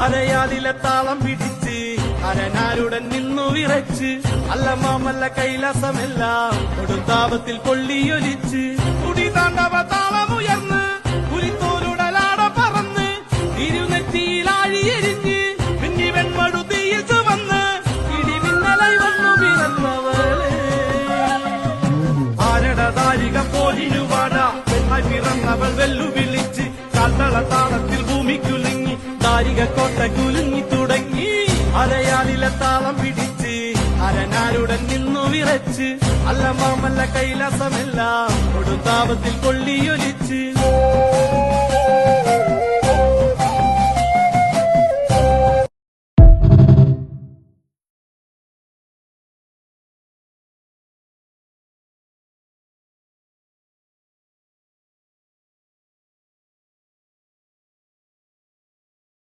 അരയാലിലെ താളം പിടിച്ച് അരനാരുടൻ നിന്നു വിറച്ച് അല്ല മാമല്ല കൈലാസമെല്ലാം കൊടുത്താപത്തിൽ കൊള്ളിയൊലിച്ച് കുടിതാണ്ടവ താളമുയർന്ന് പുലിത്തോലുടലാട പറന്ന് ഇരുനെറ്റിയിലാഴിയെരിഞ്ഞ് മിന്നി വെൺമടുതിയിൽ ചുവന്ന് ഇടിമിന്നലായി വന്നു പിറന്നവളെ ആരടതാരിക പോലിരുവാട പെണ്ണായി പിറന്നവൾ വെല്ലുവിളിച്ച് കാൽത്തള താളത്തിൽ ഭൂമിക്കുലുങ്ങി താരിക കോട്ട കുലുങ്ങി തുടങ്ങി അരയാലിലെ താളം പിടിച്ച് അരനാരുടൻ നിന്നു വിറച്ച് അല്ല മാമല്ല കൈലാസമെല്ലാം കൊടുത്താപത്തിൽ കൊള്ളിയൊലിച്ച്